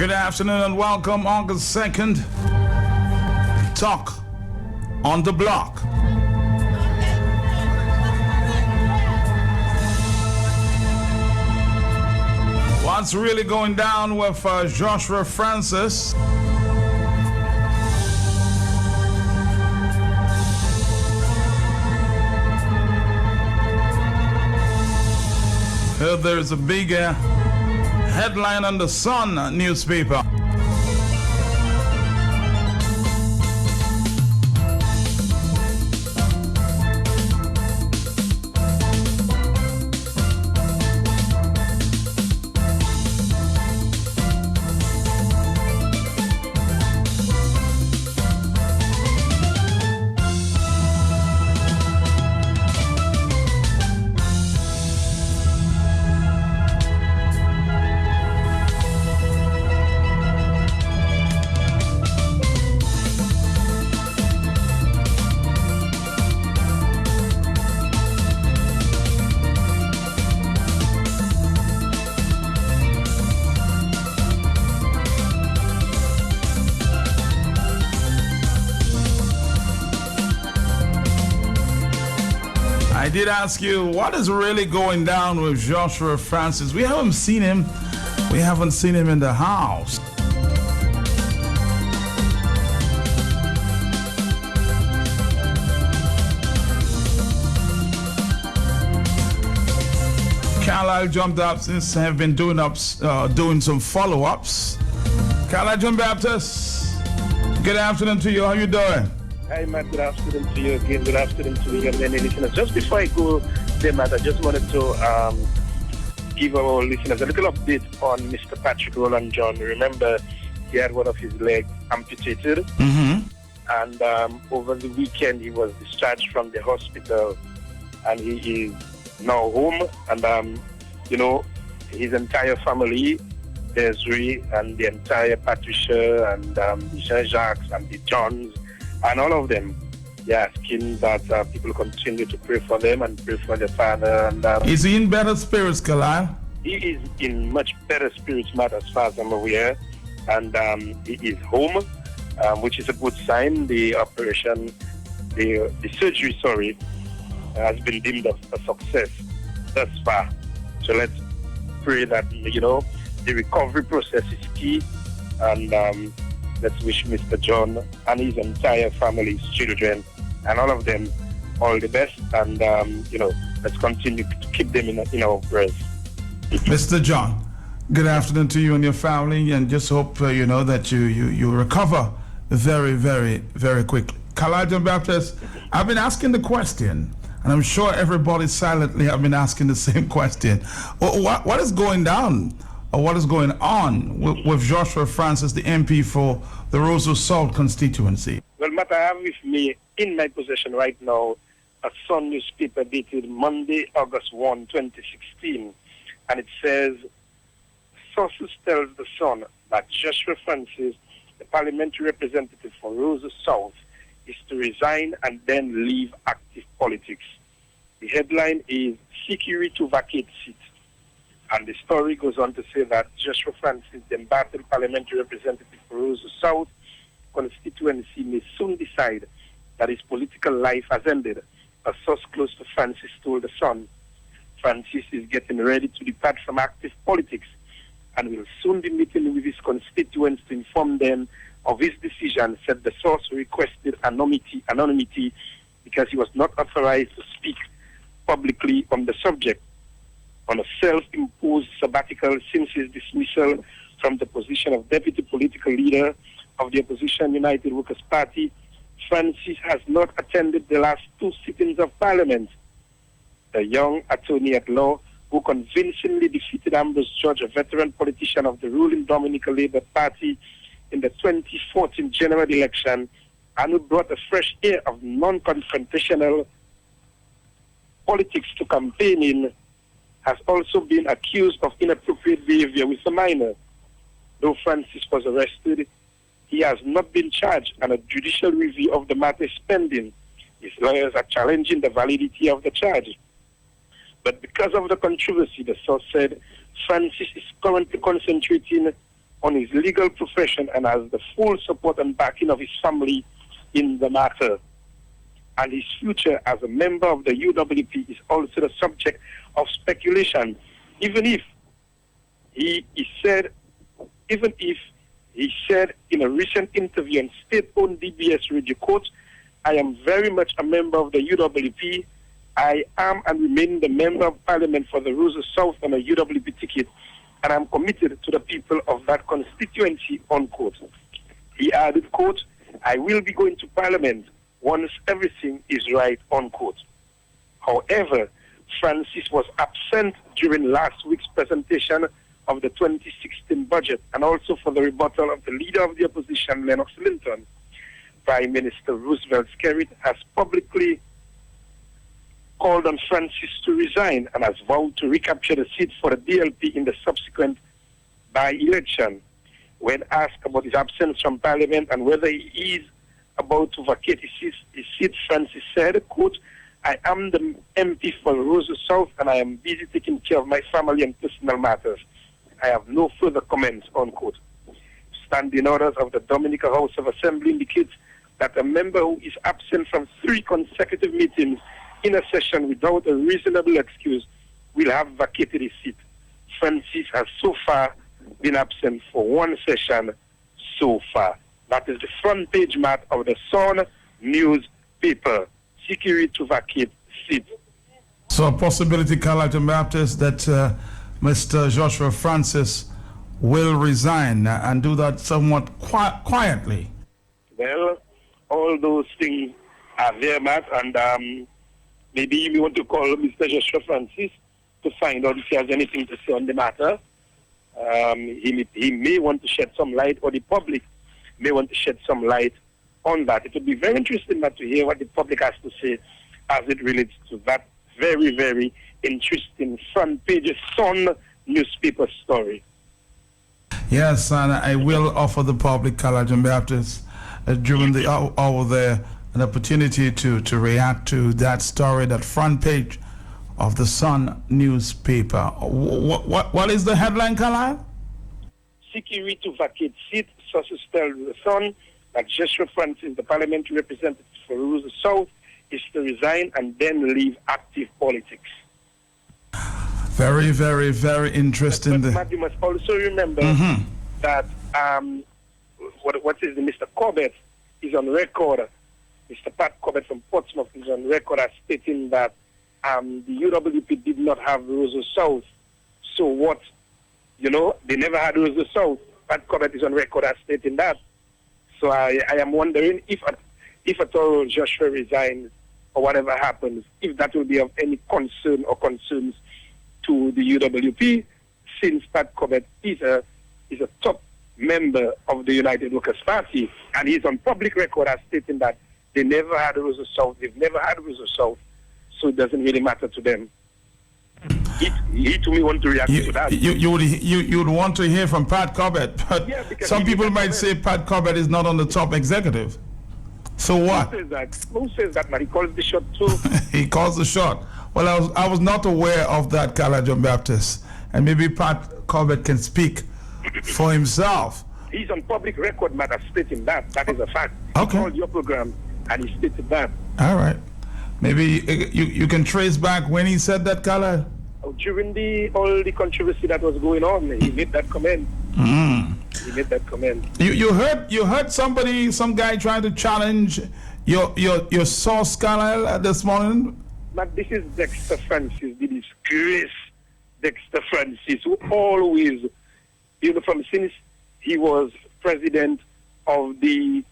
Good afternoon and welcome, August 2nd. Talk on the block. What's really going down with Joshua Francis? There's a big headline on the Sun newspaper. I did ask you, what is really going down with Joshua Francis? We haven't seen him. We haven't seen him in the house. Carlisle jumped up since I have been doing some follow-ups. Carlisle John Baptist, good afternoon to you. How you doing? Hi, Matt. Good afternoon to you again. Good afternoon to your many listeners. Just before I go there, Matt, I just wanted to give our listeners a little update on Mr. Patrick Roland John. Remember, he had one of his legs amputated. Mm-hmm. And over the weekend, he was discharged from the hospital. And he is now home. And, his entire family, Desiree and the entire Patricia and the Jean-Jacques and the Johns, and all of them, they're asking that people continue to pray for them and pray for their father. And is he in better spirits, Carlisle? He is in much better spirits, Matt, as far as I'm aware. And he is home, which is a good sign. The operation, the surgery, has been deemed a success thus far. So let's pray that, the recovery process is key. And let's wish Mr. John and his entire family, his children, and all of them all the best. And, let's continue to keep them in our prayers. Mr. John, good afternoon to you and your family, and just hope, that you recover very, very, very quickly. Carlisle Baptist, I've been asking the question, and I'm sure everybody silently have been asking the same question. What is going down? Or what is going on with Joshua Francis, the MP for the Roseau South constituency? Well, Matt, I have with me in my possession right now a Sun newspaper dated Monday, August 1, 2016. And it says, sources tells the Sun that Joshua Francis, the parliamentary representative for Roseau South, is to resign and then leave active politics. The headline is, security to vacate seat. And the story goes on to say that Joshua Francis, the embattled parliamentary representative for Roseau South constituency, may soon decide that his political life has ended. A source close to Francis told the Sun. Francis is getting ready to depart from active politics and will soon be meeting with his constituents to inform them of his decision, said the source, who requested anonymity because he was not authorized to speak publicly on the subject. On a self-imposed sabbatical since his dismissal from the position of deputy political leader of the opposition United Workers' Party, Francis has not attended the last two sittings of Parliament. The young attorney at law, who convincingly defeated Ambrose George, a veteran politician of the ruling Dominican Labour Party, in the 2014 general election, and who brought a fresh air of non-confrontational politics to campaigning, has also been accused of inappropriate behavior with a minor. Though Francis was arrested, he has not been charged, and a judicial review of the matter is pending. His lawyers are challenging the validity of the charge. But because of the controversy, the source said, Francis is currently concentrating on his legal profession and has the full support and backing of his family in the matter. And his future as a member of the UWP is also the subject of speculation. Even if he said in a recent interview on state-owned DBS radio, quote, "I am very much a member of the UWP. I am and remain the member of parliament for the Rosa South on a UWP ticket, and I'm committed to the people of that constituency," unquote. He added, quote, "I will be going to parliament once everything is right," unquote. However, Francis was absent during last week's presentation of the 2016 budget and also for the rebuttal of the leader of the opposition, Lennox Linton. Prime Minister Roosevelt's Kerry has publicly called on Francis to resign and has vowed to recapture the seat for the DLP in the subsequent by-election. When asked about his absence from Parliament and whether he is about to vacate his seat, Francis said, quote, "I am the MP for Rosa South and I am busy taking care of my family and personal matters. I have no further comments," unquote. Standing orders of the Dominican House of Assembly indicates that a member who is absent from 3 consecutive meetings in a session without a reasonable excuse will have vacated his seat. Francis has so far been absent for 1 session so far. That is the front page map of the Sun newspaper. Security to vacate seat. So a possibility, Carlton Baptist, that Mr. Joshua Francis will resign and do that somewhat quietly. Well, all those things are there, Matt, and maybe you want to call Mr. Joshua Francis to find out if he has anything to say on the matter. He may want to shed some light, or the public may want to shed some light on that. It would be very interesting, Matt, to hear what the public has to say as it relates to that very, very interesting front page Sun newspaper story. Yes, and I will offer the public, Carlton Baptist, during the hour there, an opportunity to react to that story, that front page of the Sun newspaper. What is the headline, Carlton? Security to vacate seat. Sources tell the Sun that Joshua Francis, the parliamentary representative for Rosa South, is to resign and then leave active politics. Very, very, very interesting. But you must also remember that what is the Mr. Corbett is on record. Mr. Pat Corbett from Portsmouth is on record as stating that the UWP did not have Rosa South. So what? They never had Rosa South. Pat Corbett is on record as stating that. So I am wondering if at all Joshua resigns or whatever happens, if that will be of any concern or concerns to the UWP, since Pat Corbett is a top member of the United Workers' Party, and he's on public record as stating that they never had Rosa South, they've never had Rosa South, so it doesn't really matter to them. He to me want to react to that. You would want to hear from Pat Corbett, but yeah, some people might say Pat Corbett is not on the top executive. So what? Who says that, man? He calls the shot too. He calls the shot. Well, I was not aware of that, Carlton Baptist, and maybe Pat Corbett can speak for himself. He's on public record, man, stating that. That is a fact. Okay. He called your program and he stated that. All right. Maybe you can trace back when he said that, Carla? During all the controversy that was going on, he made that comment. He made that comment. You heard some guy trying to challenge your source, Carla, this morning? But this is Dexter Francis, the disgrace Dexter Francis, who always, from since he was president of the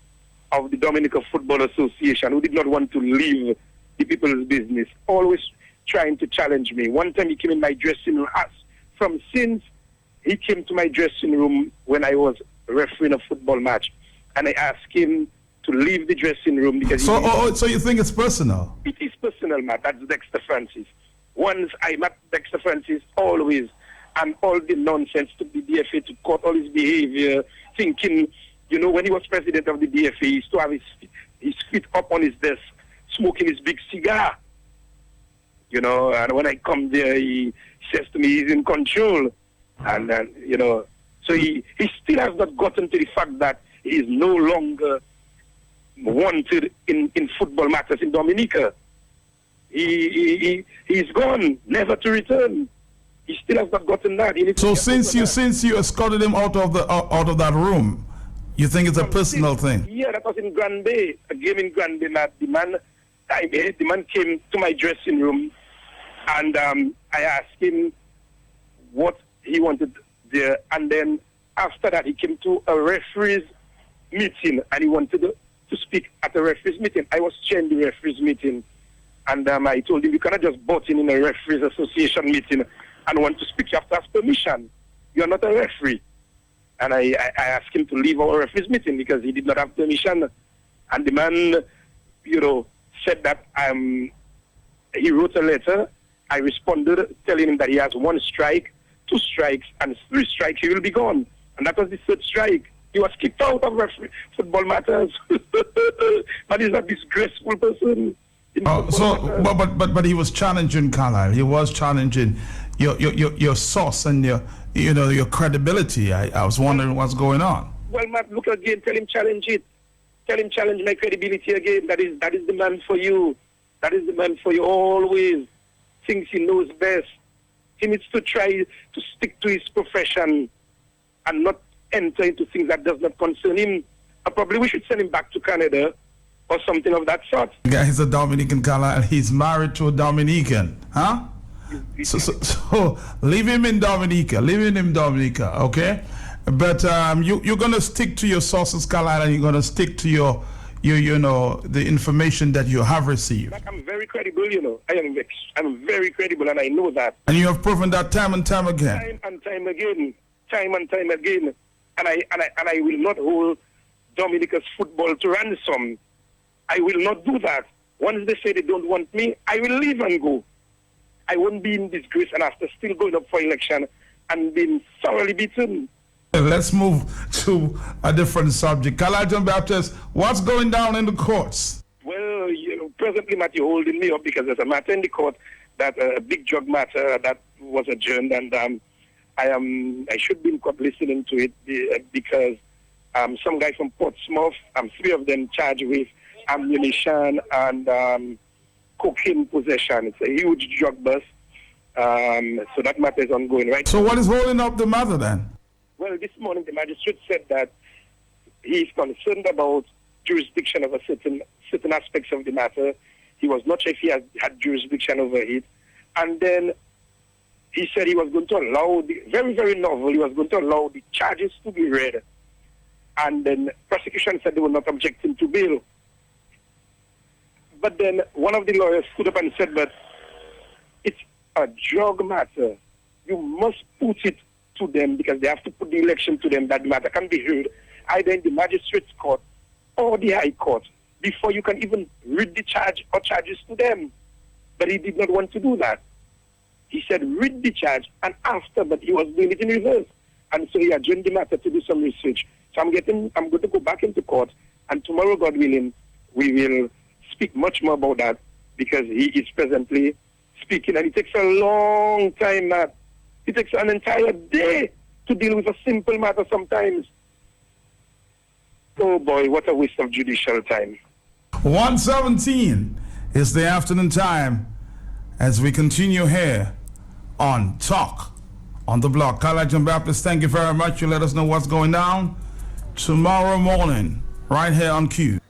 Dominican Football Association, who did not want to leave the people's business, always trying to challenge me. One time he came in my dressing room, since he came to my dressing room when I was refereeing a football match, and I asked him to leave the dressing room because so you think it's personal? It is personal, Matt. That's Dexter Francis. Once I met Dexter Francis, always, and all the nonsense took the DFA to court, all his behavior, thinking, when he was president of the DFA, he used to have his feet up on his desk, smoking his big cigar. And when I come there, he says to me he's in control. And So he still has not gotten to the fact that he is no longer wanted in football matters in Dominica. He's gone, never to return. He still has not gotten that. So since you escorted him out of that room, you think it's a personal thing? Yeah, that was in Grand Bay, a game in Grand Bay. The man came to my dressing room, and I asked him what he wanted there, and then after that he came to a referees meeting, and he wanted to speak at a referees meeting. I was chairing the referees meeting, and I told him, you cannot just butt in a referees association meeting and want to speak. You have to ask permission. You are not a referee. And I asked him to leave our referees meeting because he did not have permission. And the man, said that he wrote a letter. I responded telling him that he has 1 strike, 2 strikes, and 3 strikes, he will be gone. And that was the 3rd strike. He was kicked out of football matters. But he's a disgraceful person. But he was challenging Carlisle. He was challenging your source and your credibility. I was wondering what's going on. Well, Matt, look again. Tell him challenge it. Tell him challenge my credibility again. That is the man for you. That is the man for you always. Thinks he knows best. He needs to try to stick to his profession and not enter into things that does not concern him. Probably we should send him back to Canada or something of that sort. Yeah, he's a Dominican, Carlisle. He's married to a Dominican, huh? So leave him in Dominica. Okay? But you're going to stick to your sources, Carlisle, and you're going to stick to your the information that you have received. I'm very credible, I'm very credible, and I know that. And you have proven that time and time again. Time and time again. And I will not hold Dominica's football to ransom. I will not do that. Once they say they don't want me, I will leave and go. I won't be in disgrace and after still going up for election and being thoroughly beaten. Let's move to a different subject. Carlisle John Baptist, what's going down in the courts? Well, presently, Matt, you're holding me up because there's a matter in the court, that a big drug matter that was adjourned, and I should be in court listening to it because some guy from Portsmouth, 3 of them charged with ammunition and cocaine possession. It's a huge drug bust. So that matter is ongoing, right? So what is holding up the matter then? Well, this morning the magistrate said that he is concerned about jurisdiction of a certain aspects of the matter. He was not sure if he had jurisdiction over it. And then he said he was going to allow, very, very novel, he was going to allow the charges to be read. And then prosecution said they were not objecting to bail. But then one of the lawyers stood up and said, but it's a drug matter. You must put it to them because they have to put the election to them that the matter can be heard either in the magistrate's court or the high court before you can even read the charge or charges to them. But he did not want to do that. He said read the charge and after, but he was doing it in reverse. And so he adjourned the matter to do some research. So I'm going to go back into court, and tomorrow, God willing, we will speak much more about that because he is presently speaking, and it takes a long time, Matt. It takes an entire day to deal with a simple matter sometimes. Oh boy, what a waste of judicial time. 1:17 is the afternoon time as we continue here on Talk on the Block. Carlisle John Baptist, thank you very much. You let us know what's going down tomorrow morning right here on Q.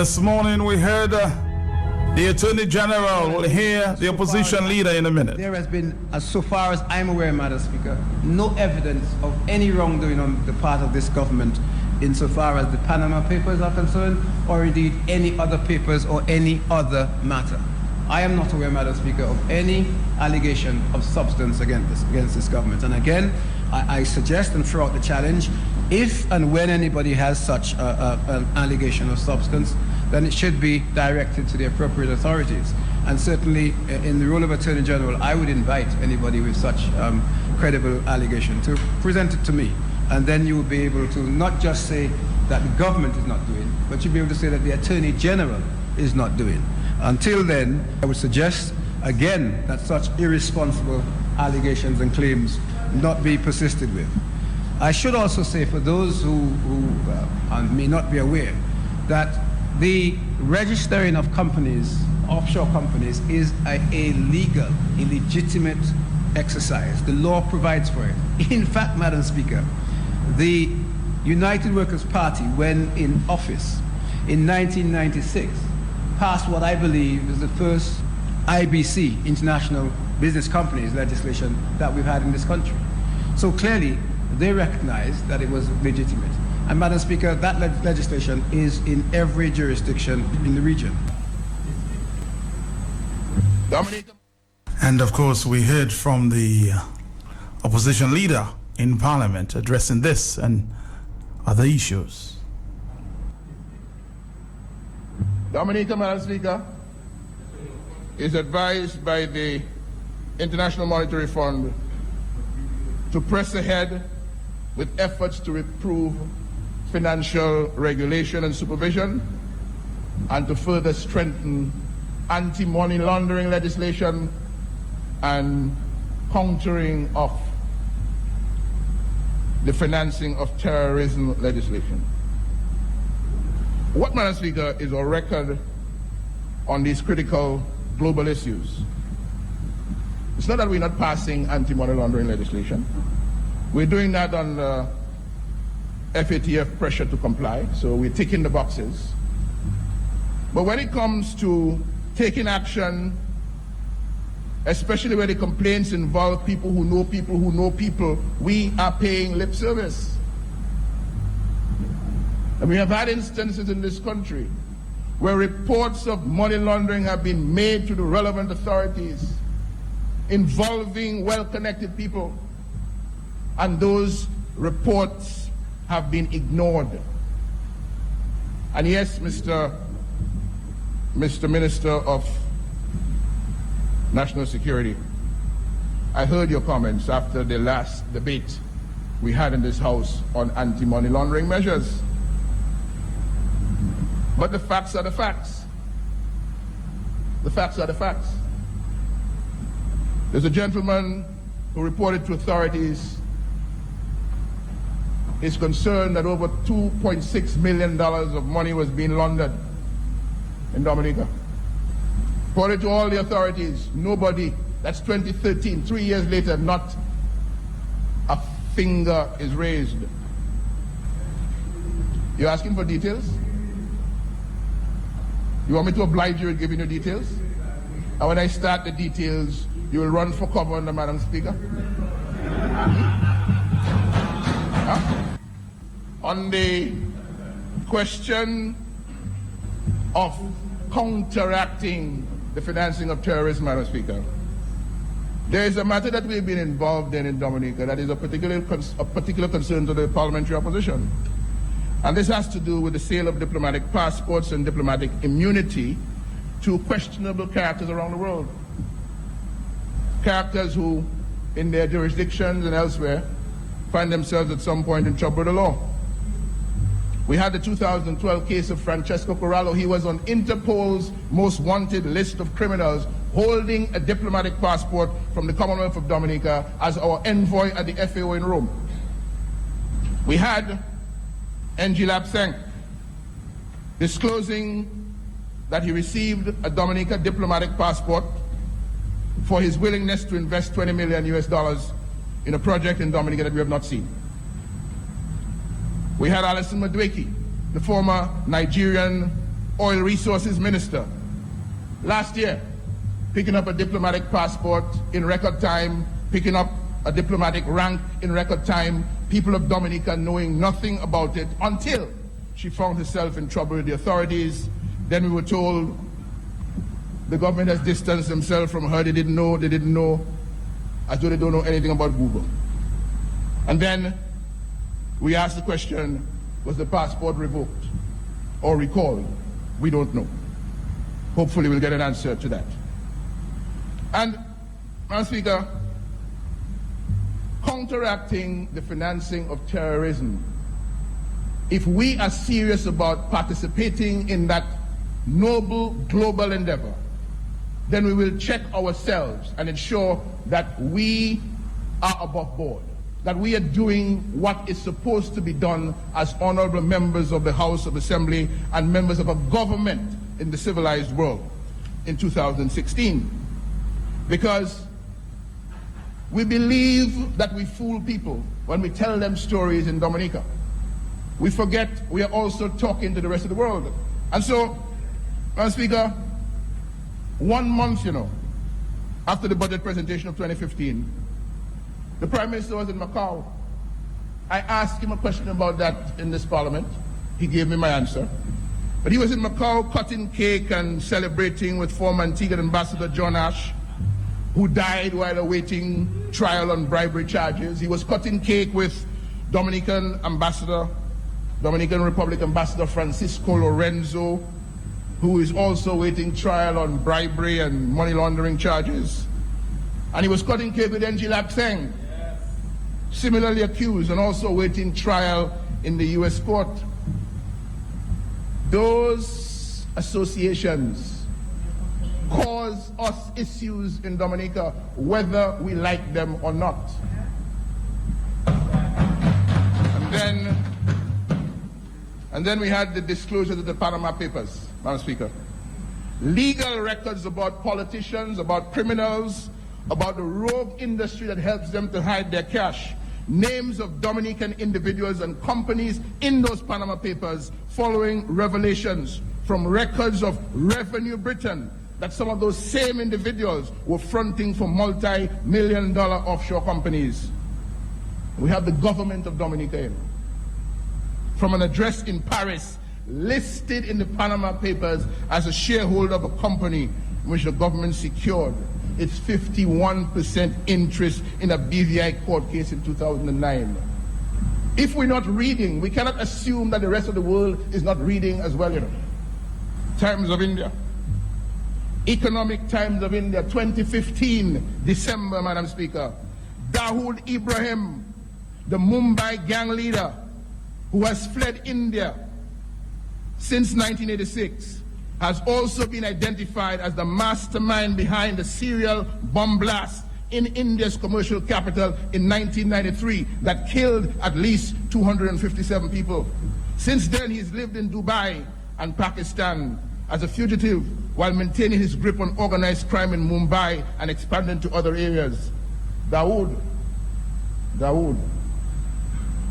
This morning we heard the Attorney General. We'll hear the opposition leader in a minute. There has been, so far as I'm aware, Madam Speaker, no evidence of any wrongdoing on the part of this government insofar as the Panama Papers are concerned, or indeed any other papers or any other matter. I am not aware, Madam Speaker, of any allegation of substance against this government. And again, I suggest and throw out the challenge, if and when anybody has such an allegation of substance, then it should be directed to the appropriate authorities. And certainly, in the role of Attorney General, I would invite anybody with such credible allegation to present it to me. And then you will be able to not just say that the government is not doing, but you'll be able to say that the Attorney General is not doing. Until then, I would suggest, again, that such irresponsible allegations and claims not be persisted with. I should also say, for those who may not be aware, that the registering of companies, offshore companies, is a legal, a legitimate exercise. The law provides for it. In fact, Madam Speaker, the United Workers' Party, when in office in 1996, passed what I believe is the first IBC, International Business Companies legislation, that we've had in this country. So clearly, they recognized that it was legitimate. And Madam Speaker, that legislation is in every jurisdiction in the region. And of course, we heard from the opposition leader in Parliament addressing this and other issues. Dominica, Madam Speaker, is advised by the International Monetary Fund to press ahead with efforts to improve financial regulation and supervision, and to further strengthen anti-money laundering legislation and countering of the financing of terrorism legislation. What, Madam Speaker, is our record on these critical global issues? It's not that we're not passing anti-money laundering legislation. We're doing that under FATF pressure to comply, so we're ticking the boxes. But when it comes to taking action, especially where the complaints involve people who know people who know people, we are paying lip service. And we have had instances in this country where reports of money laundering have been made to the relevant authorities involving well-connected people, and those reports have been ignored. And yes, Mr. Minister of National Security, I heard your comments after the last debate we had in this House on anti-money laundering measures. But the facts are the facts. The facts are the facts. There's a gentleman who reported to authorities his concern that over $2.6 million of money was being laundered in Dominica. Reported to all the authorities, nobody, that's 2013, 3 years later, not a finger is raised. You're asking for details? You want me to oblige you in giving you details? And when I start the details, you will run for cover under Madam Speaker? Huh? On the question of counteracting the financing of terrorism, Madam Speaker, there is a matter that we've been involved in Dominica that is a particular concern to the parliamentary opposition. And this has to do with the sale of diplomatic passports and diplomatic immunity to questionable characters around the world. Characters who, in their jurisdictions and elsewhere, find themselves at some point in trouble with the law. We had the 2012 case of Francesco Corallo. He was on Interpol's most wanted list of criminals, holding a diplomatic passport from the Commonwealth of Dominica as our envoy at the FAO in Rome. We had NG Lapsang disclosing that he received a Dominica diplomatic passport for his willingness to invest $20 million in a project in Dominica that we have not seen. We had Alison Madueke, the former Nigerian oil resources minister last year, picking up a diplomatic passport in record time, picking up a diplomatic rank in record time, people of Dominica knowing nothing about it until she found herself in trouble with the authorities. Then we were told the government has distanced themselves from her. They didn't know, as though they don't know anything about Google. And then we asked the question, was the passport revoked or recalled? We don't know. Hopefully we'll get an answer to that. And, Madam Speaker, counteracting the financing of terrorism, if we are serious about participating in that noble global endeavor, then we will check ourselves and ensure that we are above board, that we are doing what is supposed to be done as honorable members of the House of Assembly and members of a government in the civilized world in 2016. Because we believe that we fool people when we tell them stories in Dominica. We forget we are also talking to the rest of the world. And so, Madam Speaker, 1 month, after the budget presentation of 2015, the Prime Minister was in Macau. I asked him a question about that in this Parliament. He gave me my answer. But he was in Macau cutting cake and celebrating with former Antiguan Ambassador John Ash, who died while awaiting trial on bribery charges. He was cutting cake with Dominican Republic Ambassador Francisco Lorenzo, who is also waiting trial on bribery and money laundering charges. And he was cutting cake with NG Lap Seng, similarly accused and also waiting trial in the U.S. court. Those associations cause us issues in Dominica, whether we like them or not. And then we had the disclosure of the Panama Papers, Madam Speaker. Legal records about politicians, about criminals, about the rogue industry that helps them to hide their cash. Names of Dominican individuals and companies in those Panama Papers following revelations from records of Revenue Britain that some of those same individuals were fronting for multi-million-dollar offshore companies. We have the government of Dominica, from an address in Paris, listed in the Panama Papers as a shareholder of a company in which the government secured its 51% interest in a BVI court case in 2009. If we're not reading, we cannot assume that the rest of the world is not reading as well, Times of India. Economic Times of India, 2015, December, Madam Speaker. Dawood Ibrahim, the Mumbai gang leader, who has fled India since 1986, has also been identified as the mastermind behind the serial bomb blast in India's commercial capital in 1993 that killed at least 257 people. Since then, he's lived in Dubai and Pakistan as a fugitive while maintaining his grip on organized crime in Mumbai and expanding to other areas. Dawood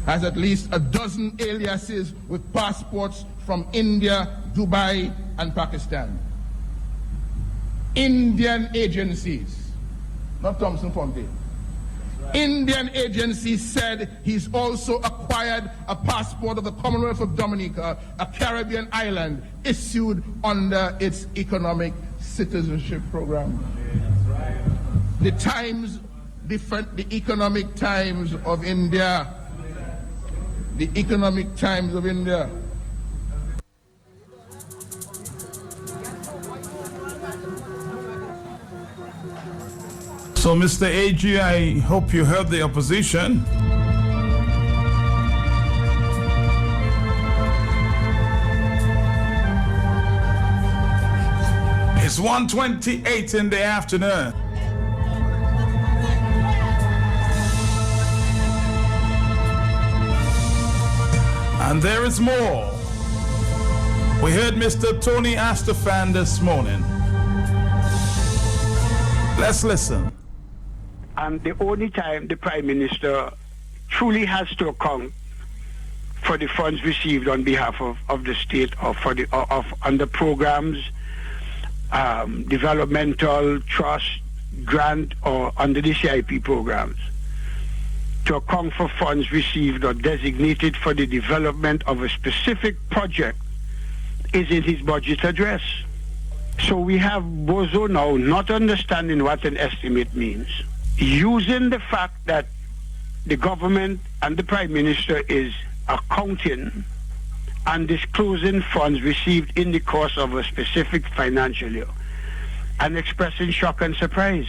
has at least a dozen aliases with passports from India, Dubai, and Pakistan. Indian agencies, not Thompson Fontaine. Right. Indian agencies said he's also acquired a passport of the Commonwealth of Dominica, a Caribbean island, issued under its economic citizenship program. That's right. The Economic Times of India. The Economic Times of India. So, Mr. AG, I hope you heard the opposition. It's 1:28 in the afternoon. And there is more. We heard Mr. Tony Astafan this morning. Let's listen. And the only time the Prime Minister truly has to account for the funds received on behalf of the state or for the under programs, developmental trust, grant, or under the CIP programs, to account for funds received or designated for the development of a specific project is in his budget address. So we have Bozo now not understanding what an estimate means, using the fact that the government and the Prime Minister is accounting and disclosing funds received in the course of a specific financial year, and expressing shock and surprise.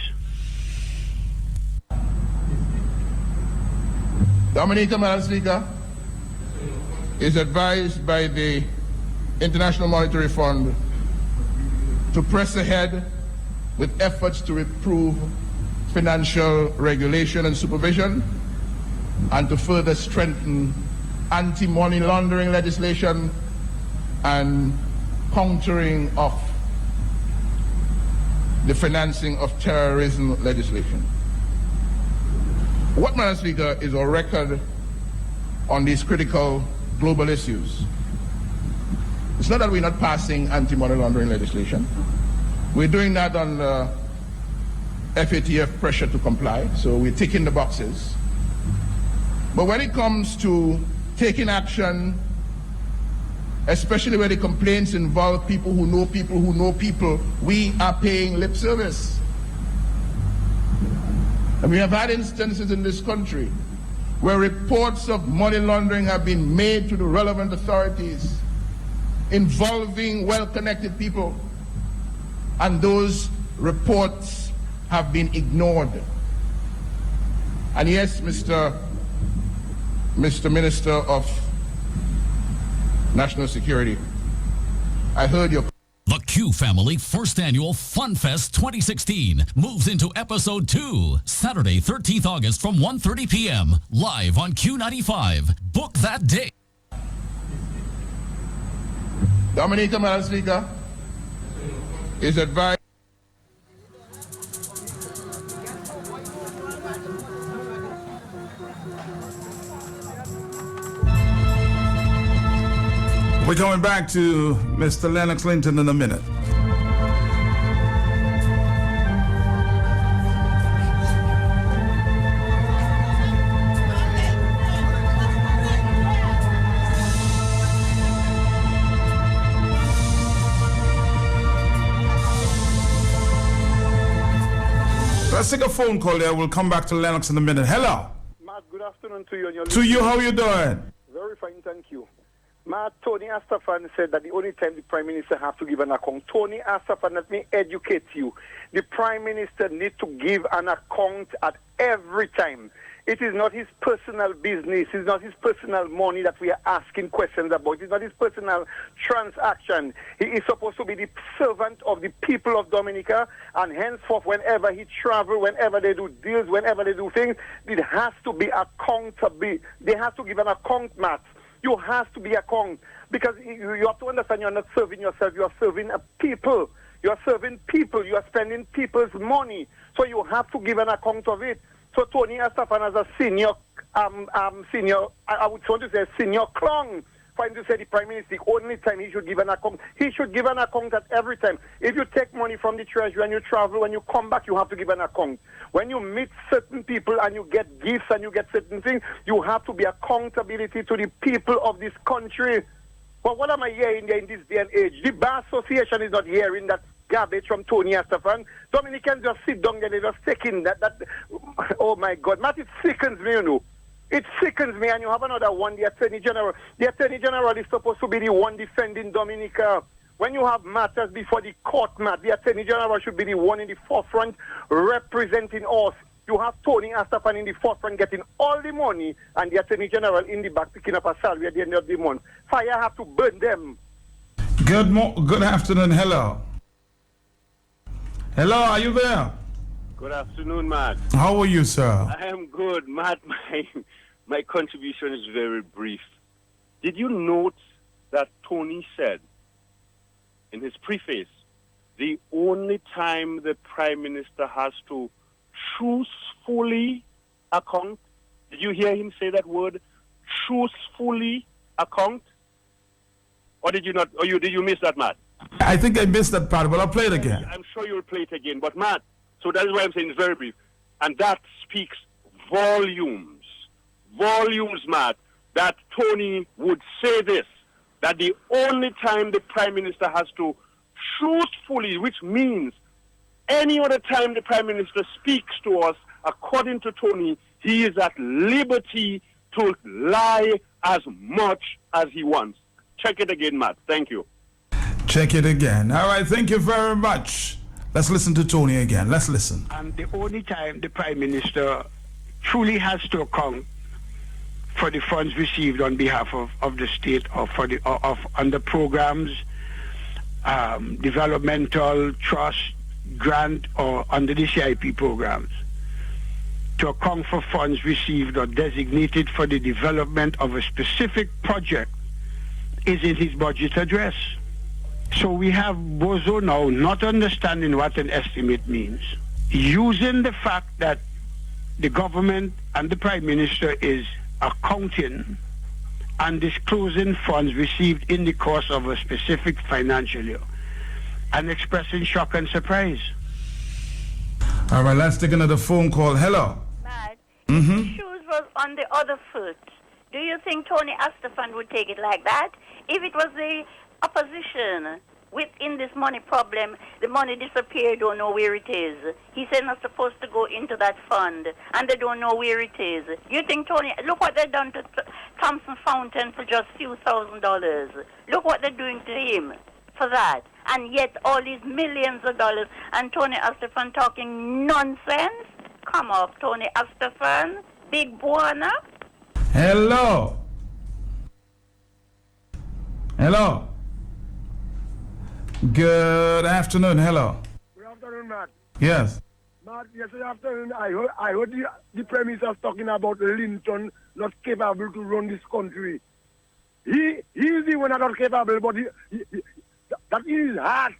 Dominica, Madam Speaker, is advised by the International Monetary Fund to press ahead with efforts to improve financial regulation and supervision and to further strengthen anti-money laundering legislation and countering of the financing of terrorism legislation. What, Madam Speaker, is our record on these critical global issues? It's not that we're not passing anti-money laundering legislation. We're doing that on FATF pressure to comply, so we're ticking the boxes. But when it comes to taking action, especially where the complaints involve people who know people who know people, we are paying lip service. And we have had instances in this country where reports of money laundering have been made to the relevant authorities involving well-connected people, and those reports have been ignored. And yes, Mr. Minister of National Security, I heard your... The Q Family First Annual Fun Fest 2016 moves into Episode 2, Saturday, 13th August from 1:30 p.m. live on Q95. Book that day. Dominica, Madam Speaker, is advised... We're going back to Mr. Lennox Linton in a minute. Let's take a phone call there. We'll come back to Lennox in a minute. Hello. Matt, good afternoon to you and your To you, how you doing? Very fine, thank you. Matt, Tony Astafan said that the only time the Prime Minister has to give an account. Tony Astafan, let me educate you. The Prime Minister needs to give an account at every time. It is not his personal business. It's not his personal money that we are asking questions about. It's not his personal transaction. He is supposed to be the servant of the people of Dominica, and henceforth, whenever he travels, whenever they do deals, whenever they do things, it has to be accountable. They have to give an account, Matt. You have to be account, because you have to understand you're not serving yourself, you are serving a people. You are serving people, you are spending people's money. So you have to give an account of it. So Tony Astafan as a senior, I would want to say senior clown, for him to say the Prime Minister, the only time he should give an account. He should give an account at every time. If you take money from the treasury and you travel, when you come back, you have to give an account. When you meet certain people and you get gifts and you get certain things, you have to be accountability to the people of this country. But what am I hearing there in this day and age? The Bar Association is not hearing that garbage from Tony Astafan. Dominicans just sit down there, they just take in that. Oh my God, Matt, it sickens me, you know. It sickens me, and you have another one, the Attorney General. The Attorney General is supposed to be the one defending Dominica. When you have matters before the court, Matt, the Attorney General should be the one in the forefront representing us. You have Tony Astafan in the forefront getting all the money, and the Attorney General in the back picking up a salary at the end of the month. Fire have to burn them. Good afternoon. Hello. Hello, are you there? Good afternoon, Matt. How are you, sir? I am good, Matt. My contribution is very brief. Did you note that Tony said in his preface, the only time the Prime Minister has to truthfully account? Did you hear him say that word? Truthfully account? Or did you not? Or did you miss that, Matt? I think I missed that part, but I'll play it again. I'm sure you'll play it again. But Matt, so that is why I'm saying it's very brief, and that speaks volumes, Matt, that Tony would say this, that the only time the Prime Minister has to truthfully, which means any other time the Prime Minister speaks to us, according to Tony, he is at liberty to lie as much as he wants. Check it again, Matt. Thank you. Check it again. All right, thank you very much. Let's listen to Tony again. Let's listen. And the only time the Prime Minister truly has to account for the funds received on behalf of the state or for the under programs, developmental, trust, grant, or under the CIP programs, to account for funds received or designated for the development of a specific project is in his budget address. So we have Bozo now not understanding what an estimate means, using the fact that the government and the Prime Minister is accounting and disclosing funds received in the course of a specific financial year, and expressing shock and surprise. All right, let's take another phone call. Hello. Matt, if the shoes was on the other foot, do you think Tony Astafan would take it like that? If it was the opposition within this money problem, the money disappeared, don't know where it is. He said not supposed to go into that fund, and they don't know where it is. You think Tony, look what they done to Thompson Fountain for just few $1,000s. Look what they're doing to him for that. And yet all these millions of dollars, and Tony Astafan talking nonsense? Come off, Tony Astafan, big buona. Hello. Hello. Good afternoon. Hello. Good afternoon, Matt. Yes. Matt, yesterday afternoon, I heard the Prime Minister talking about Linton not capable to run this country. He is the one not capable, but that is his heart.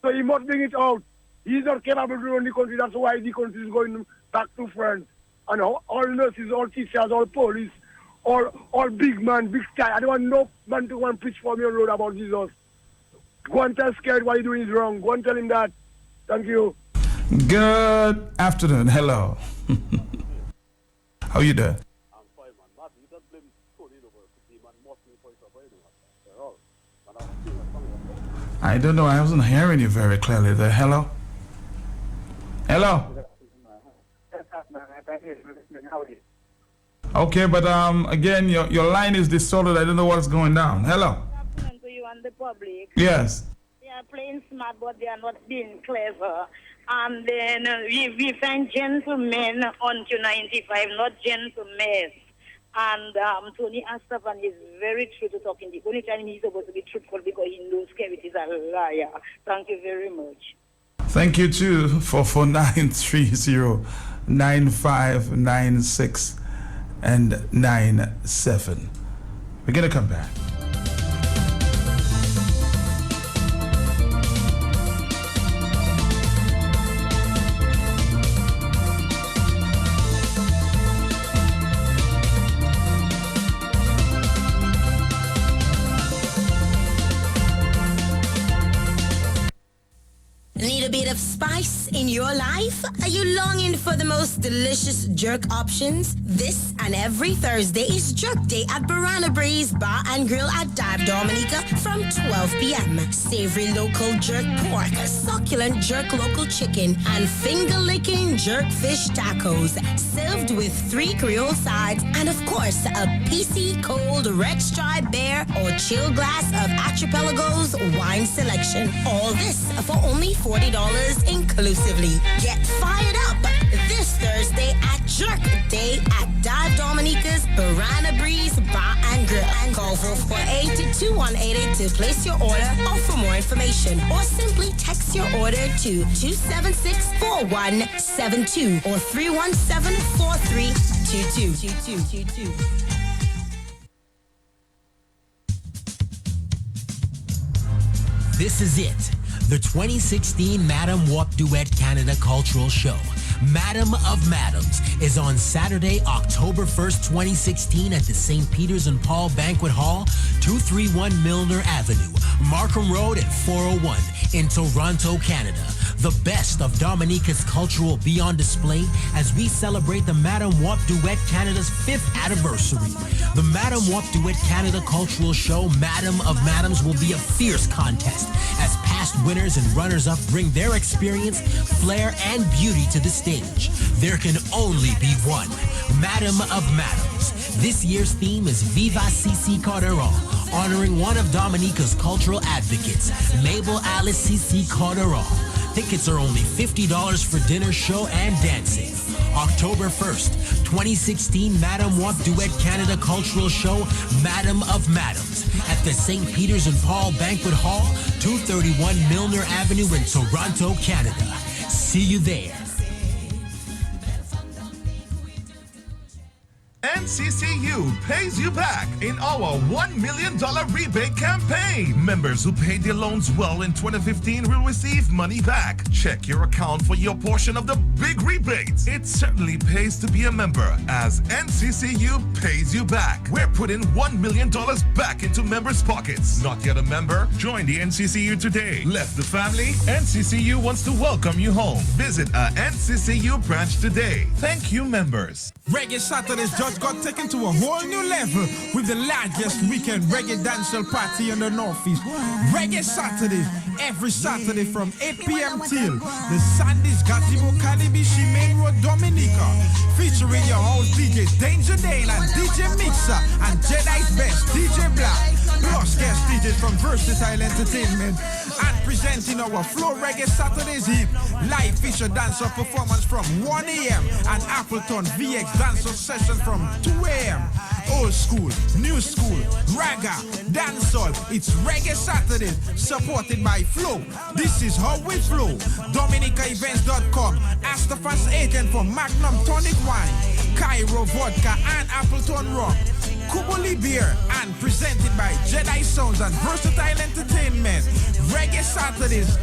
So he must bring it out. He is not capable to run the country. That's why the country is going back to France. And all nurses, all teachers, all police, all big man, big sky. I don't want no man to go and preach for me on the road about Jesus. Go and tell Scared what he's doing is wrong. Go and tell him that. Thank you. Good afternoon. Hello. How you doing? I'm fine, man. Matt, you don't blame Tony over the team and mocking for it. I don't know. I wasn't hearing you very clearly there. Hello? Hello? Okay, but again, your line is distorted. I don't know what's going down. Hello? To you and the public. Yes. They are playing smart, but they are not being clever. And then we find gentlemen until 95, not gentlemen. And Tony Astafan is very true to talking. The only time he's supposed to be truthful because he knows Kevin is a liar. Thank you very much. Thank you too for 930 9596 and 97. We're gonna come back. Need a bit of spice in your life? Are you longing for the most delicious jerk options? This and every Thursday is Jerk Day at Banana Breeze Bar and Grill at Dive Dominica from 12 p.m. Savory local jerk pork, succulent jerk local chicken, and finger-licking jerk fish tacos, served with 3 Creole sides, and of course, a PC cold red stripe bear or chill glass of Archipelago's wine selection. All this for only $40 inclusively. Get fired up this Thursday at Jerk Day at Dive Dominica's Banana Breeze Bar and Grill. And call 448-2188 to place your order or for more information. Or simply text your order to 276-4172 or 317-4322. This is it, the 2016 Madam Wap Duet Canada Cultural Show, Madam of Madams is on Saturday, October 1st, 2016 at the St. Peter's and Paul Banquet Hall, 231 Milner Avenue, Markham Road at 401 in Toronto, Canada. The best of Dominica's culture will be on display as we celebrate the Madam Wap Duet Canada's 5th anniversary. The Madam Wap Duet Canada Cultural Show, Madam of Madams, will be a fierce contest as past winners and runners-up bring their experience, flair, and beauty to the stage. There can only be one Madam of Madams. This year's theme is Viva Cici Calderon, honoring one of Dominica's cultural advocates, Mabel Alice Cici Calderon. Tickets are only $50 for dinner, show, and dancing. October 1st, 2016 Madam Wap Duet Canada Cultural Show, Madam of Madams, at the St. Peter's and Paul Banquet Hall, 231 Milner Avenue in Toronto, Canada. See you there. NCCU pays you back in our $1 million rebate campaign. Members who paid their loans well in 2015 will receive money back. Check your account for your portion of the big rebates. It certainly pays to be a member as NCCU pays you back. We're putting $1 million back into members' pockets. Not yet a member? Join the NCCU today. Left the family? NCCU wants to welcome you home. Visit a NCCU branch today. Thank you, members. Reggae Saturdays just got taken to a whole new level with the largest weekend reggae dancehall party in the Northeast. Reggae Saturdays, every Saturday from 8 p.m. till the Sunday's Gazebo Calibishi Main Road, Dominica, featuring your host DJs Danger Dale and DJ Mixer and Jedi's Best DJ Black, plus guest DJs from Versatile Entertainment, and presenting our Flow Reggae Saturdays hit live feature dancehall performance from 1 a.m. and Appleton VX dancehall session from 2 a.m. Old school, new school, raga, dancehall. It's Reggae Saturday, supported by Flow. This is how we flow. DominicaEvents.com. Ask the fast agent for Magnum Tonic Wine, Cairo Vodka, and Appleton Rum. Kubuli Beer, and presented by Jedi Sounds and Versatile Entertainment. Reggae Saturdays.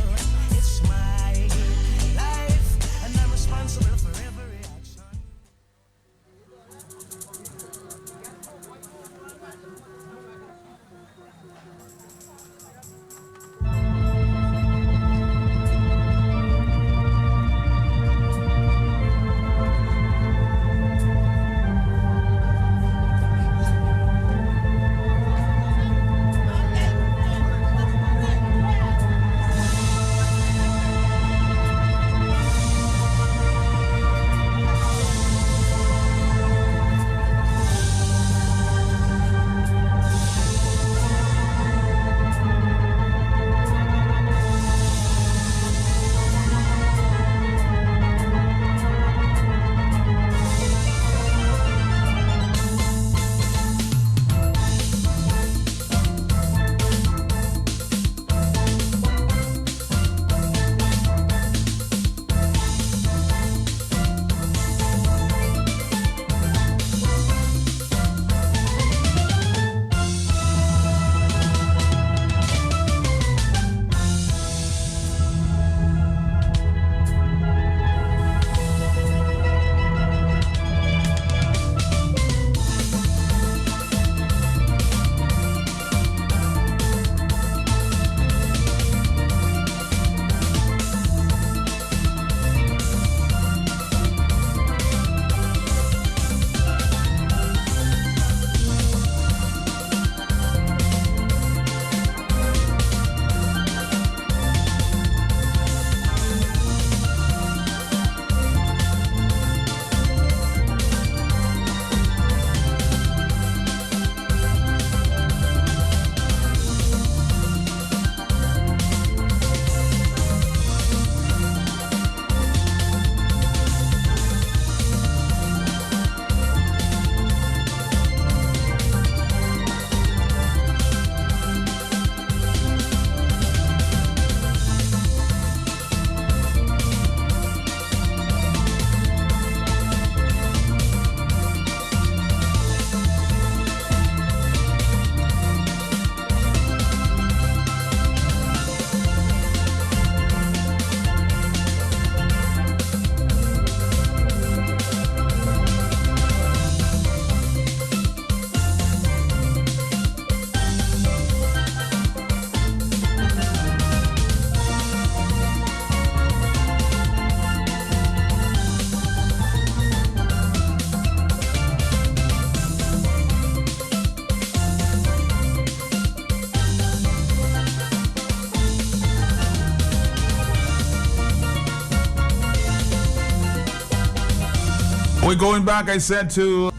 We're going back, I said, to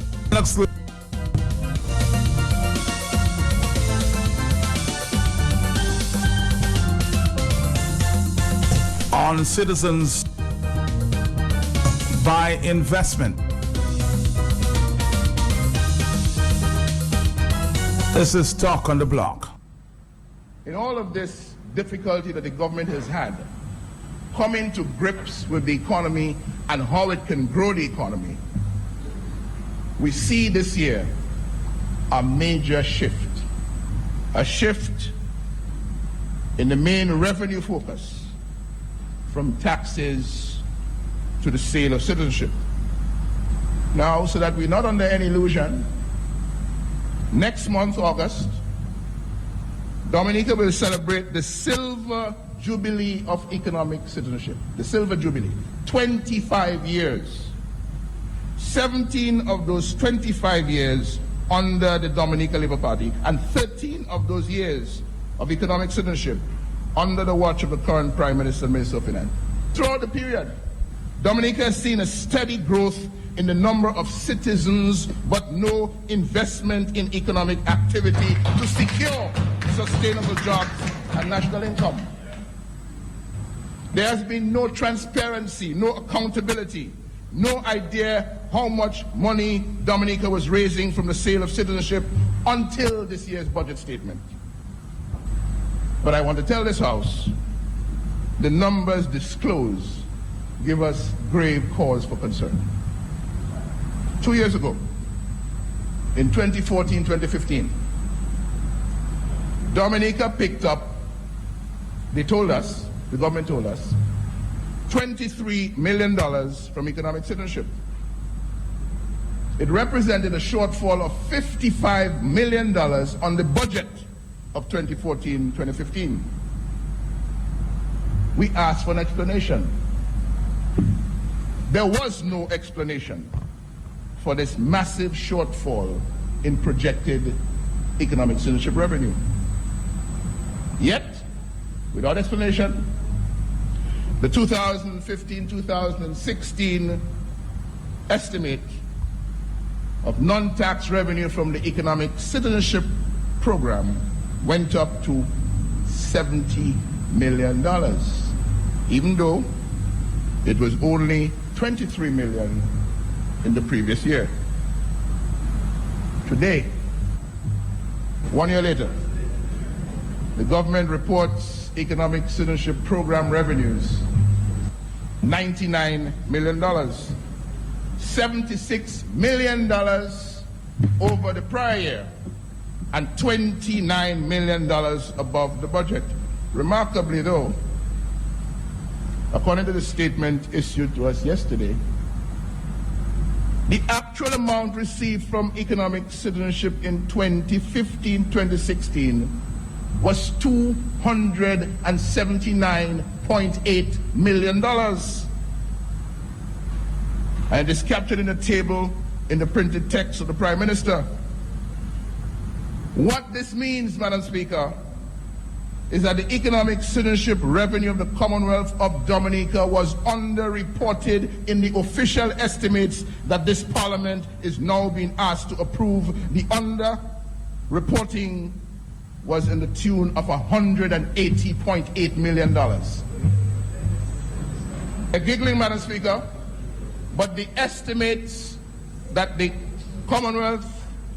on citizens by investment. This is Talk on the Block. In all of this difficulty that the government has had, coming to grips with the economy and how it can grow the economy, we see this year a major shift. A shift in the main revenue focus from taxes to the sale of citizenship. Now, so that we're not under any illusion, next month, August, Dominica will celebrate the Silver Jubilee of Economic Citizenship. The Silver Jubilee. 25 years. 17 of those 25 years under the Dominica Labour Party, and 13 of those years of economic citizenship under the watch of the current Prime Minister and Minister of Finance. Throughout the period, Dominica has seen a steady growth in the number of citizens, but no investment in economic activity to secure sustainable jobs and national income. There has been no transparency, no accountability, no idea how much money Dominica was raising from the sale of citizenship until this year's budget statement. But I want to tell this House, the numbers disclosed give us grave cause for concern. 2 years ago, in 2014-2015, Dominica picked up, they told us, the government told us, $23 million from economic citizenship. It represented a shortfall of $55 million on the budget of 2014-2015. We asked for an explanation. There was no explanation for this massive shortfall in projected economic citizenship revenue. Yet, without explanation, the 2015-2016 estimate of non-tax revenue from the economic citizenship program went up to $70 million, even though it was only $23 million in the previous year. Today, 1 year later, the government reports economic citizenship program revenues $99 million, $76 million over the prior year, and $29 million above the budget. Remarkably though, according to the statement issued to us yesterday, the actual amount received from economic citizenship in 2015-2016 was $279.8 million. And it is captured in a table in the printed text of the Prime Minister. What this means, Madam Speaker, is that the economic citizenship revenue of the Commonwealth of Dominica was underreported in the official estimates that this Parliament is now being asked to approve. The underreporting was in the tune of $180.8 million. They're giggling, Madam Speaker, but the estimates that the Commonwealth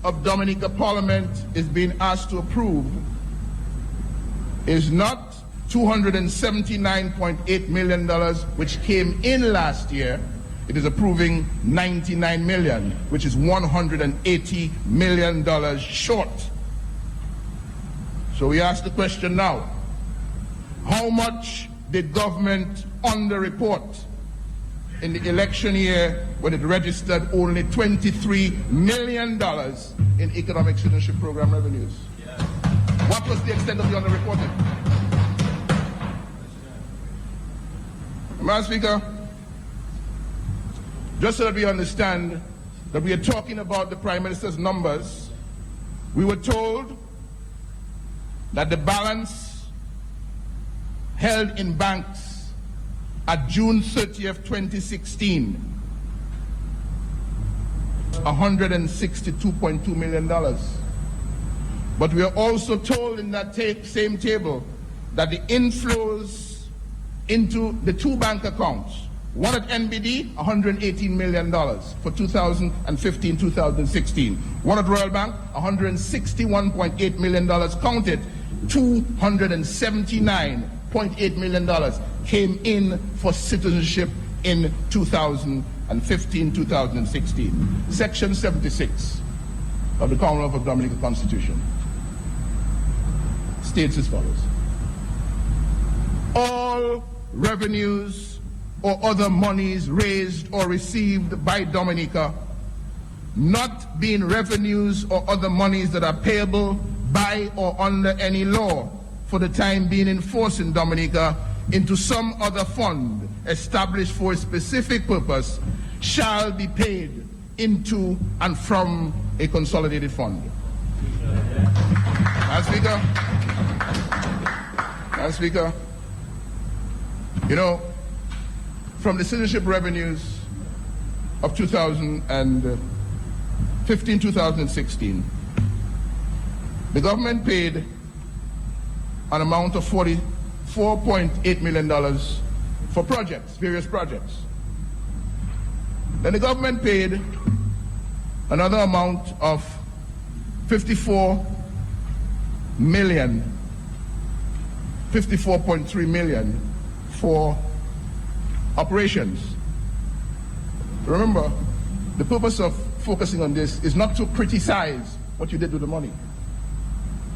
of Dominica Parliament is being asked to approve is not $279.8 million, which came in last year. It is approving $99 million, which is $180 million short. So we ask the question now, how much did government underreport in the election year when it registered only $23 million in economic citizenship program revenues? What was the extent of the underreporting? Madam Speaker, just so that we understand that we are talking about the Prime Minister's numbers, we were told that the balance held in banks at June 30th, 2016 $162.2 million. But we are also told in that same table that the inflows into the two bank accounts, one at NBD, $118 million for 2015-2016. One at Royal Bank, $161.8 million counted. $279.8 million came in for citizenship in 2015-2016. Section 76 of the Commonwealth of Dominica Constitution states as follows. All revenues or other monies raised or received by Dominica, not being revenues or other monies that are payable by or under any law for the time being in force in Dominica, into some other fund established for a specific purpose, shall be paid into and from a consolidated fund. Madam Speaker, you know, from the citizenship revenues of 2015-2016, the government paid an amount of $44.8 million for projects, various projects. Then the government paid another amount of $54.3 million for operations. Remember, the purpose of focusing on this is not to criticize what you did with the money,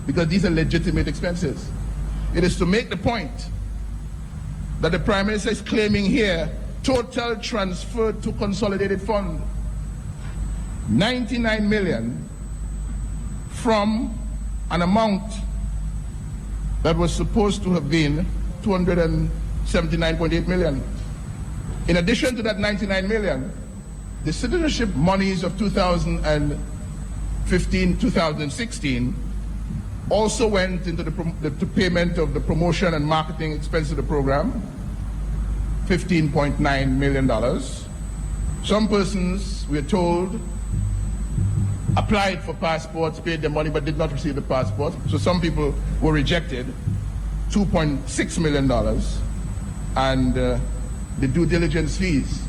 because these are legitimate expenses. It is to make the point that the Prime Minister is claiming here total transfer to consolidated fund, 99 million from an amount that was supposed to have been 279.8 million. In addition to that 99 million, the citizenship monies of 2015-2016 also went into the payment of the promotion and marketing expense of the program, $15.9 million. Some persons, we are told, applied for passports, paid their money, but did not receive the passport. So some people were rejected, $2.6 million. And the due diligence fees,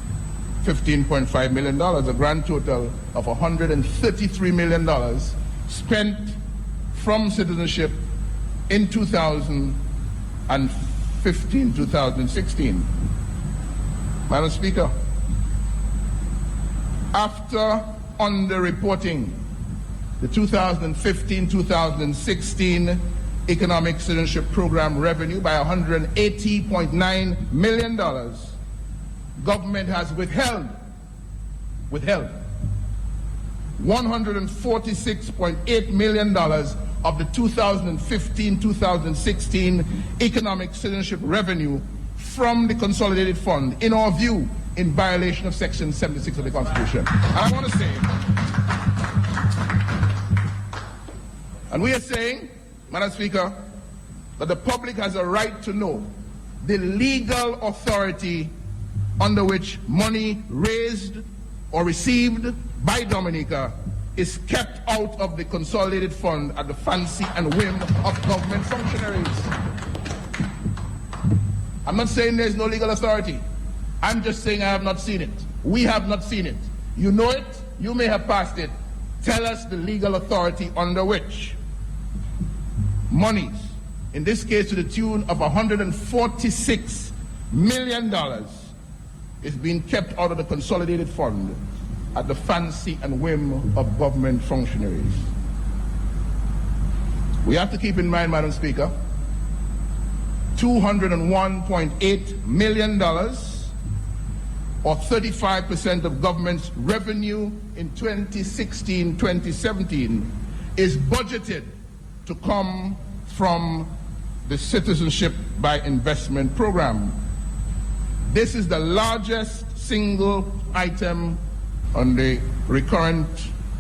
$15.5 million, a grand total of $133 million spent from citizenship in 2015-2016. Madam Speaker, after underreporting the 2015-2016 economic citizenship program revenue by $180.9 million, government has withheld $146.8 million of the 2015-2016 economic citizenship revenue from the consolidated fund, in our view, in violation of Section 76 of the Constitution. And I want to say, and we are saying, Madam Speaker, that the public has a right to know the legal authority under which money raised or received by Dominica is kept out of the consolidated fund at the fancy and whim of government functionaries. I'm not saying there's no legal authority. I'm just saying I have not seen it. We have not seen it. You know it. You may have passed it. Tell us the legal authority under which monies, in this case to the tune of $146 million, is being kept out of the consolidated fund at the fancy and whim of government functionaries. We have to keep in mind, Madam Speaker, $201.8 million, or 35% of government's revenue in 2016-2017, is budgeted to come from the Citizenship by Investment program. This is the largest single item on the recurrent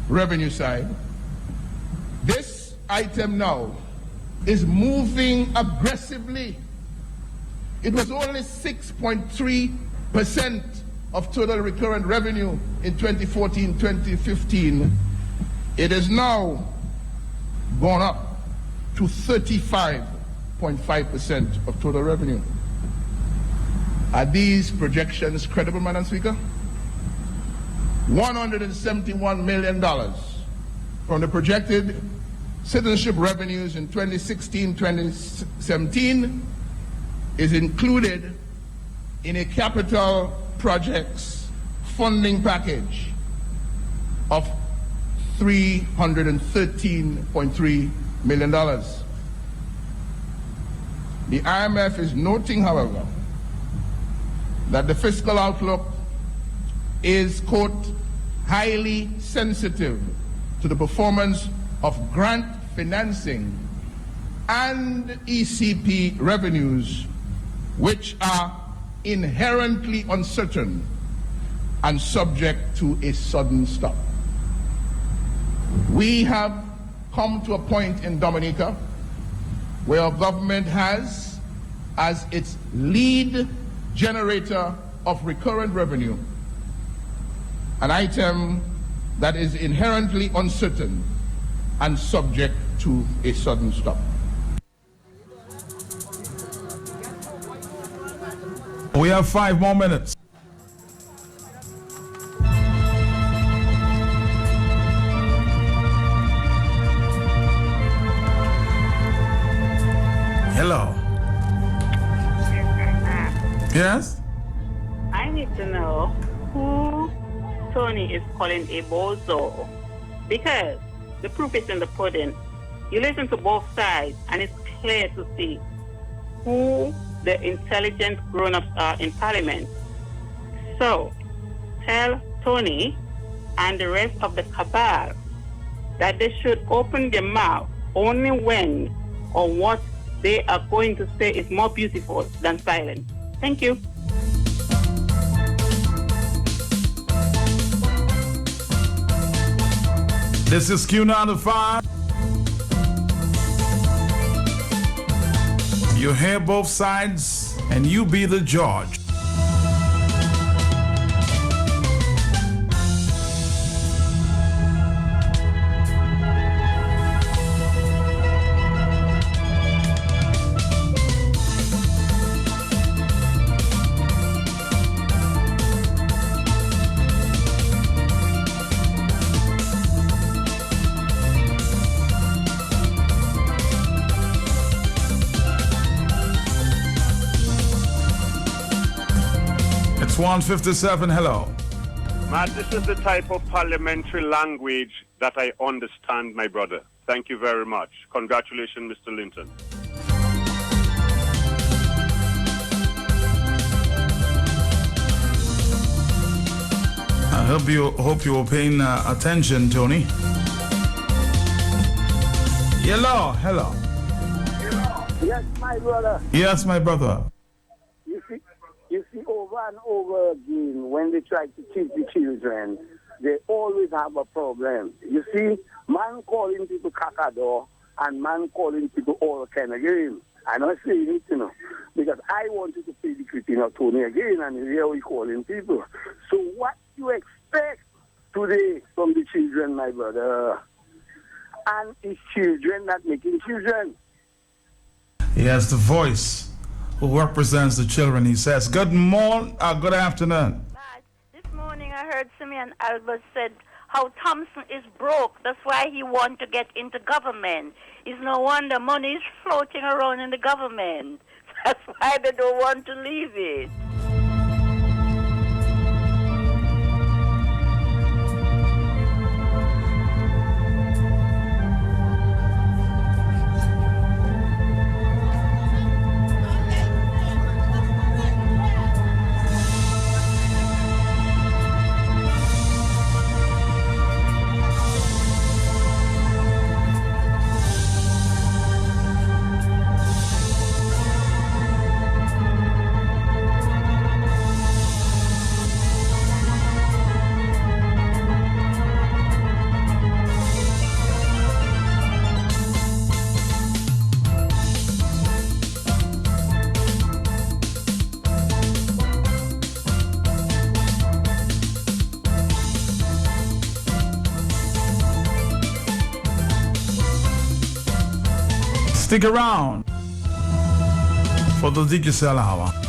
revenue side. This item now is moving aggressively. It was only 6.3% of total recurrent revenue in 2014-2015, it has now gone up to 35.5% of total revenue. Are these projections credible, Madam Speaker? $171 million from the projected citizenship revenues in 2016-2017 is included in a capital projects funding package of $313.3 million. The IMF is noting, however, that the fiscal outlook is, quote, highly sensitive to the performance of grant financing and ECP revenues, which are inherently uncertain and subject to a sudden stop. We have come to a point in Dominica where our government has, as its lead generator of recurrent revenue, an item that is inherently uncertain and subject to a sudden stop. We have 5 more minutes. Hello. Yes? I need to know who Tony is calling a bozo, because the proof is in the pudding. You listen to both sides and it's clear to see who the intelligent grown-ups are in Parliament. So tell Tony and the rest of the cabal that they should open their mouth only when or what they are going to say is more beautiful than silence. Thank you. This is Q95. You hear both sides and you be the judge. It's 157, hello. Matt, this is the type of parliamentary language that I understand, my brother. Thank you very much. Congratulations, Mr. Linton. I hope you were paying attention, Tony. Hello. Yes, my brother. Yes, my brother. You see, over and over again, when they try to teach the children, they always have a problem. You see, man calling people cacador and man calling people all kind of game. I'm not saying it, because I wanted to play the critique of Tony again, and here we calling people. So what you expect today from the children, my brother? And it's children that making children. He has the voice who represents the children. He says, good afternoon. This morning I heard Simeon Albert said how Thompson is broke. That's why he wants to get into government. It's no wonder money is floating around in the government. That's why they don't want to leave it. Stick around for the Digicel Hour.